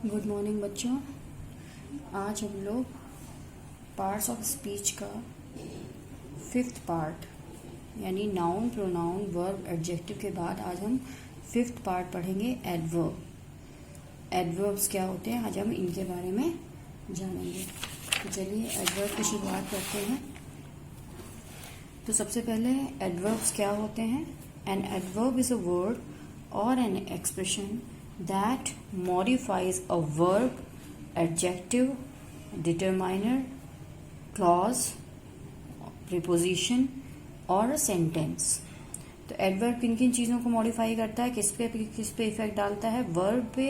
Good morning बच्चों। आज हम लोग पार्ट्स ऑफ स्पीच का 5th पार्ट यानी नाउन, प्रोनाउन, वर्ब, एडजेक्टिव के बाद आज हम 5th पार्ट पढ़ेंगे एडवर्ब। एडवर्ब्स क्या होते हैं आज हम इनके बारे में जानेंगे। तो चलिए एडवर्ब की शुरुआत करते हैं। तो सबसे पहले एडवर्ब्स क्या होते हैं। An adverb is a word और an expression that modifies a verb, adjective, determiner, clause, preposition और sentence। तो एडवर्ब किन किन चीज़ों को मॉडिफाई करता है, किस पे इफेक्ट डालता है। वर्ब पे,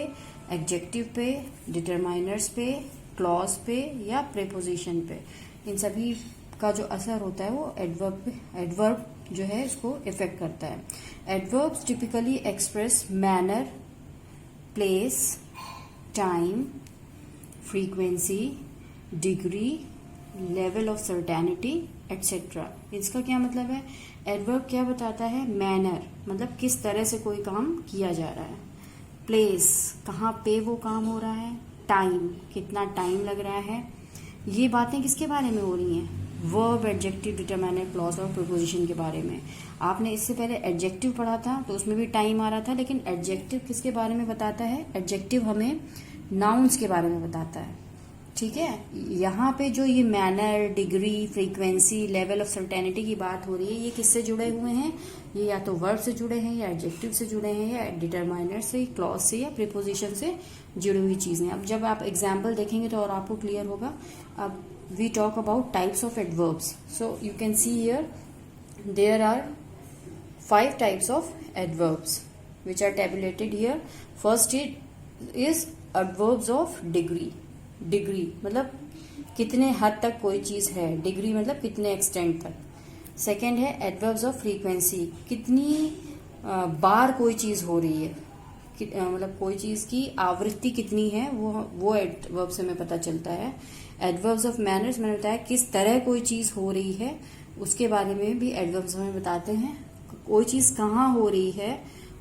एडजेक्टिव पे, डिटरमाइनर्स पे, क्लॉज पे या प्रेपोजिशन पे। इन सभी का जो असर होता है वो एडवर्ब जो है इसको इफेक्ट करता है। Adverbs typically express manner, place, time, frequency, degree, level of certainty etcetera. इसका क्या मतलब है। एडवर्ब क्या बताता है। मैनर मतलब किस तरह से कोई काम किया जा रहा है। प्लेस कहाँ पे वो काम हो रहा है। टाइम कितना टाइम लग रहा है। ये बातें किसके बारे में हो रही हैं। वर्ब, एडजेक्टिव, डिटरमाइनर, क्लॉज और प्रीपोजिशन के बारे में। आपने इससे पहले एडजेक्टिव पढ़ा था तो उसमें भी टाइम आ रहा था, लेकिन एडजेक्टिव किसके बारे में बताता है। एडजेक्टिव हमें नाउन्स के बारे में बताता है। ठीक है, यहाँ पे जो ये manner, degree, frequency, level of certainty की बात हो रही है, ये किससे जुड़े हुए हैं। ये या तो वर्ब से जुड़े हैं या एडजेक्टिव से जुड़े हैं या डिटरमाइनर से, क्लॉज से या प्रीपोजिशन से जुड़ी हुई चीजें। अब जब आप एग्जाम्पल देखेंगे तो और आपको क्लियर होगा। अब we talk about types of adverbs. So you can see here there are 5 types of adverbs which are tabulated here. First is adverbs of degree. Degree मतलब कितने हद तक कोई चीज है। डिग्री मतलब कितने एक्सटेंट तक। सेकेंड है adverbs of frequency, कितनी बार कोई चीज हो रही है, मतलब कोई चीज की आवृत्ति कितनी है, वो एडवर्ब से हमें पता चलता है। एडवर्ब्स ऑफ मैनर्स मैंने बताया किस तरह कोई चीज हो रही है, उसके बारे में भी एडवर्ब्स हमें बताते हैं। कोई चीज कहाँ हो रही है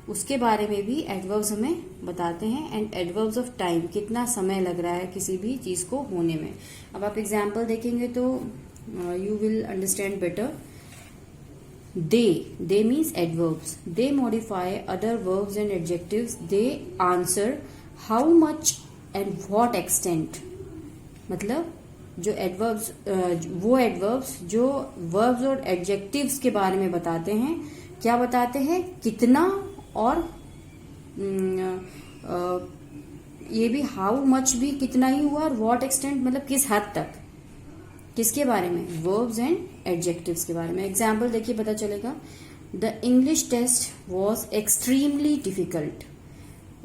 उसके बारे में भी एडवर्ब्स हमें बताते हैं। एंड एडवर्ब्स ऑफ टाइम कितना समय लग रहा है किसी भी चीज को होने में। अब आप एग्जाम्पल देखेंगे तो you will understand better. They means adverbs. They modify other verbs and adjectives. They answer how much and what extent. मतलब जो adverbs वो adverbs जो verbs और adjectives के बारे में बताते हैं। क्या बताते हैं, कितना और ये भी how much भी कितना ही हुआ और what extent मतलब किस हद तक। किसके बारे में, वर्ब्स एंड एडजेक्टिव्स के बारे में। एग्जाम्पल देखिए पता चलेगा। The English test was extremely difficult.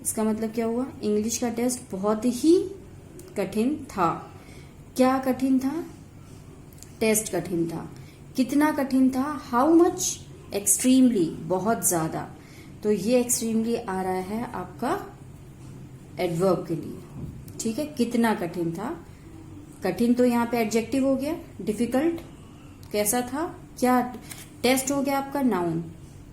इसका मतलब क्या हुआ, इंग्लिश का टेस्ट बहुत ही कठिन था। क्या कठिन था, टेस्ट कठिन था। कितना कठिन था, हाउ मच, एक्सट्रीमली बहुत ज्यादा। तो ये एक्सट्रीमली आ रहा है आपका एडवर्ब के लिए। ठीक है, कितना कठिन था। कठिन तो यहाँ पे एडजेक्टिव हो गया। डिफिकल्ट कैसा था, क्या टेस्ट हो गया आपका नाउन।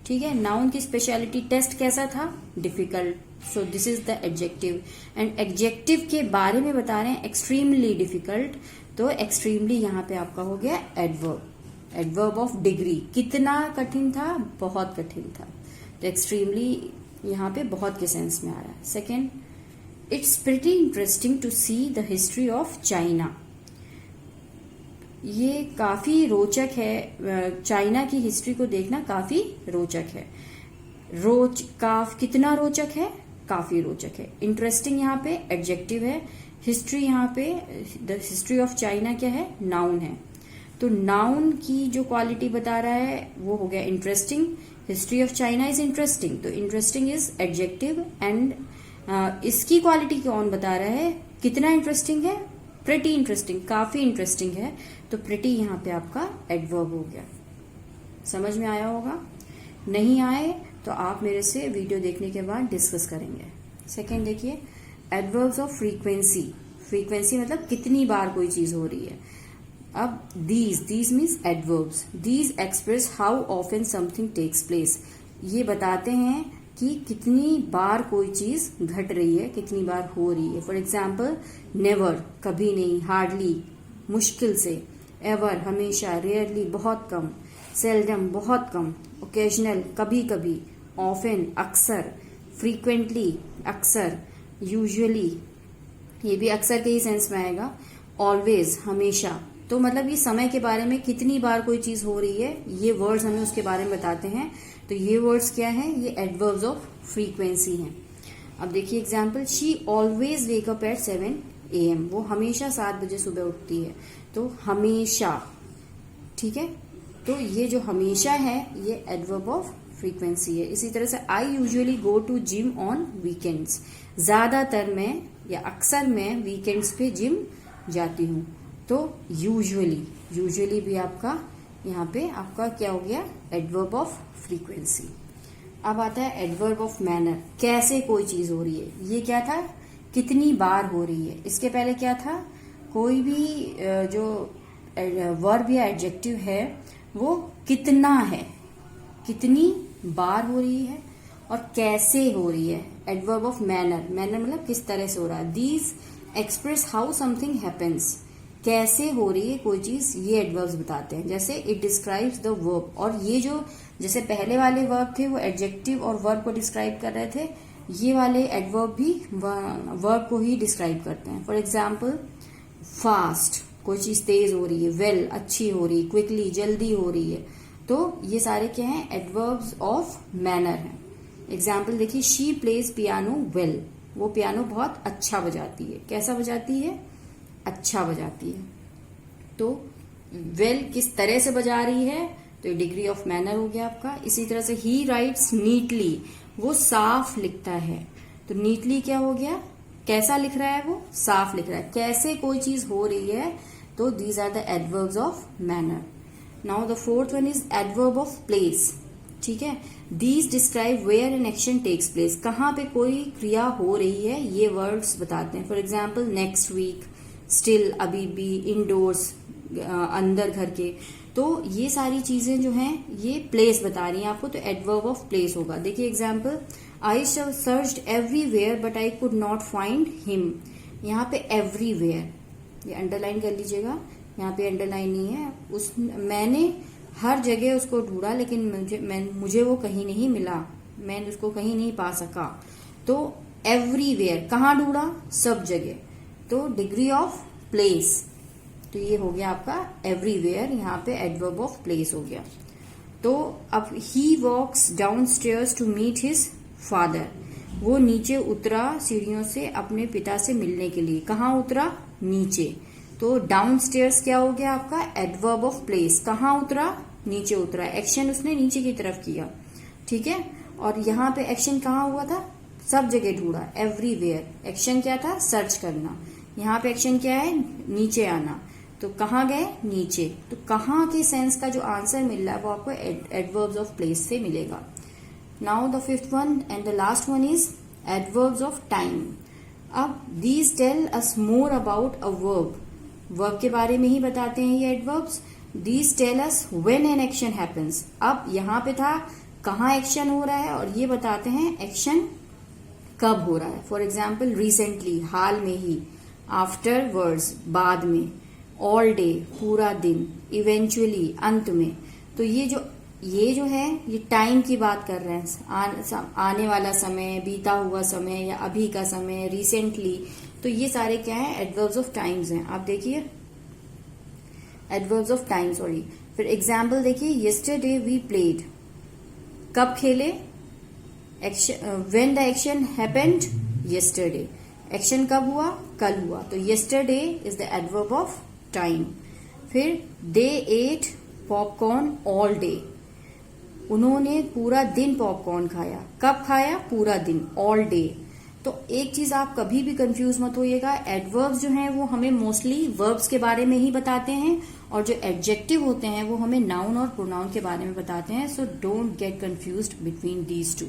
ठीक है, नाउन की स्पेशलिटी टेस्ट कैसा था, difficult. So this is the adjective. And adjective के बारे में बता रहे हैं एक्सट्रीमली डिफिकल्ट, तो एक्सट्रीमली यहाँ पे आपका हो गया एडवर्ब। एडवर्ब ऑफ डिग्री, कितना कठिन था, बहुत कठिन था। तो एक्सट्रीमली यहाँ पे बहुत के सेंस में आ रहा है। Second, it's pretty interesting to see the history of China. ये काफी रोचक है, चाइना की हिस्ट्री को देखना काफी रोचक है। कितना रोचक है, काफी रोचक है। इंटरेस्टिंग यहाँ पे एडजेक्टिव है। हिस्ट्री यहाँ पे द हिस्ट्री ऑफ चाइना क्या है, नाउन है। तो नाउन की जो क्वालिटी बता रहा है वो हो गया interesting. History of China is interesting, तो इंटरेस्टिंग इज एडजेक्टिव। एंड इसकी क्वालिटी कौन बता रहा है, कितना इंटरेस्टिंग है, प्रिटी इंटरेस्टिंग, काफी इंटरेस्टिंग है। तो प्रिटी यहाँ पे आपका एडवर्ब हो गया। समझ में आया होगा। नहीं आए तो आप मेरे से वीडियो देखने के बाद डिस्कस करेंगे। सेकेंड देखिए, एडवर्ब्स ऑफ फ्रीक्वेंसी। फ्रीक्वेंसी मतलब कितनी बार कोई चीज हो रही है। अब these means adverbs. These express how often something takes place. ये बताते हैं कि कितनी बार कोई चीज घट रही है, कितनी बार हो रही है। फॉर एग्जाम्पल नेवर कभी नहीं, हार्डली मुश्किल से, एवर हमेशा, रेयरली बहुत कम, सेल्डम बहुत कम, ओकेजनल कभी कभी, ऑफन अक्सर, फ्रीक्वेंटली अक्सर, यूजुअली ये भी अक्सर के ही सेंस में आएगा, ऑलवेज हमेशा। तो मतलब ये समय के बारे में कितनी बार कोई चीज हो रही है, ये वर्ड्स हमें उसके बारे में बताते हैं। तो ये वर्ड्स क्या है, ये एडवर्ब्स ऑफ फ्रीक्वेंसी हैं। अब देखिए example, she always wake up at 7 AM, वो हमेशा 7 बजे सुबह उठती है। तो हमेशा, ठीक है, तो ये जो हमेशा है ये एडवर्ब ऑफ फ्रीक्वेंसी है। इसी तरह से I usually go to gym on weekends, ज्यादातर मैं या अक्सर मैं वीकेंड्स पे जिम जाती हूँ। तो यूजुअली भी आपका यहाँ पे आपका क्या हो गया, एडवर्ब ऑफ फ्रीक्वेंसी। अब आता है एडवर्ब ऑफ मैनर, कैसे कोई चीज हो रही है। ये क्या था, कितनी बार हो रही है। इसके पहले क्या था, कोई भी जो वर्ब या एडजेक्टिव है वो कितना है, कितनी बार हो रही है और कैसे हो रही है। एडवर्ब ऑफ मैनर, मैनर मतलब किस तरह से हो रहा है। These express how something happens, कैसे हो रही है कोई चीज, ये एडवर्ब्स बताते हैं। जैसे इट डिस्क्राइब्स द वर्ब, और ये जो जैसे पहले वाले वर्ब थे वो एडजेक्टिव और वर्ब को डिस्क्राइब कर रहे थे, ये वाले एडवर्ब भी वर्ब को ही डिस्क्राइब करते हैं। फॉर एग्जाम्पल फास्ट, कोई चीज तेज हो रही है, वेल अच्छी हो रही है, क्विकली जल्दी हो रही है। तो ये सारे क्या हैं, एडवर्ब्स ऑफ मैनर हैं। एग्जाम्पल देखिए, शी प्लेज पियानो वेल, वो पियानो बहुत अच्छा बजाती है। कैसा बजाती है, अच्छा बजाती है। तो वेल किस तरह से बजा रही है, तो ये डिग्री ऑफ मैनर हो गया आपका। इसी तरह से ही राइट्स नीटली, वो साफ लिखता है। तो नीटली क्या हो गया, कैसा लिख रहा है, वो साफ लिख रहा है। कैसे कोई चीज हो रही है, तो these are the adverbs of manner. Now the fourth one is adverb of place, ठीक है। These describe where an action takes place, कहाँ पे कोई क्रिया हो रही है, ये वर्ड्स बताते हैं। For example next week, still अभी भी, इंडोर्स अंदर घर के। तो ये सारी चीजें जो हैं ये प्लेस बता रही हैं आपको, तो एडवर्ब ऑफ प्लेस होगा। देखिए example, I searched everywhere but I could not find him. यहाँ पे एवरीवेयर, ये अंडरलाइन कर लीजिएगा, यहाँ पे अंडरलाइन नहीं है। मैंने हर जगह उसको ढूंढा लेकिन मुझे वो कहीं नहीं मिला, मैं उसको कहीं नहीं पा सका। तो एवरीवेयर, कहाँ ढूंढा, सब जगह। तो डिग्री ऑफ प्लेस, तो ये हो गया आपका एवरीवेयर, यहाँ पे एडवर्ब ऑफ प्लेस हो गया। तो अब he walks downstairs to meet his father, वो नीचे उतरा सीढ़ियों से अपने पिता से मिलने के लिए। कहाँ उतरा, नीचे। तो डाउन स्टेयर्स क्या हो गया आपका, एडवर्ब ऑफ प्लेस। कहाँ उतरा, नीचे उतरा, एक्शन उसने नीचे की तरफ किया, ठीक है। और यहाँ पे एक्शन कहाँ हुआ था, सब जगह ढूंढा, एवरीवेयर। एक्शन क्या था, सर्च करना। यहाँ पे एक्शन क्या है, नीचे आना। तो कहाँ गए, नीचे। तो कहाँ के सेंस का जो आंसर मिल रहा है वो आपको एडवर्ब्स ऑफ प्लेस से मिलेगा। Now the fifth one and the last one is adverbs of time. अब these tell us more about a verb, verb के बारे में ही बताते हैं ये adverbs. These tell us when an action happens, अब यहाँ पे था कहाँ एक्शन हो रहा है, और ये बताते हैं एक्शन कब हो रहा है। फॉर एग्जाम्पल रिसेंटली, हाल में ही, आफ्टर वर्ड्स, बाद में, ऑल डे, पूरा दिन, इवेंचुअली, अंत में। तो ये जो है ये टाइम की बात कर रहे हैं, आने वाला समय, बीता हुआ समय या अभी का समय, रिसेंटली। तो ये सारे क्या है, एडवर्ब्स ऑफ टाइम्स हैं। आप देखिए एडवर्ब्स ऑफ टाइम, सॉरी। फिर एग्जाम्पल देखिए, यस्टरडे वी प्लेड, कब खेले, when the action happened yesterday, action कब हुआ, कल हुआ। तो yesterday is the adverb of time. फिर दे एट पॉपकॉर्न ऑल डे, उन्होंने पूरा दिन पॉपकॉर्न खाया। कब खाया, पूरा दिन, ऑल डे। तो एक चीज आप कभी भी कंफ्यूज मत होइएगा, एडवर्ब्स जो हैं वो हमें मोस्टली वर्ब्स के बारे में ही बताते हैं, और जो एडजेक्टिव होते हैं वो हमें नाउन और प्रोनाउन के बारे में बताते हैं। So don't get confused between these two.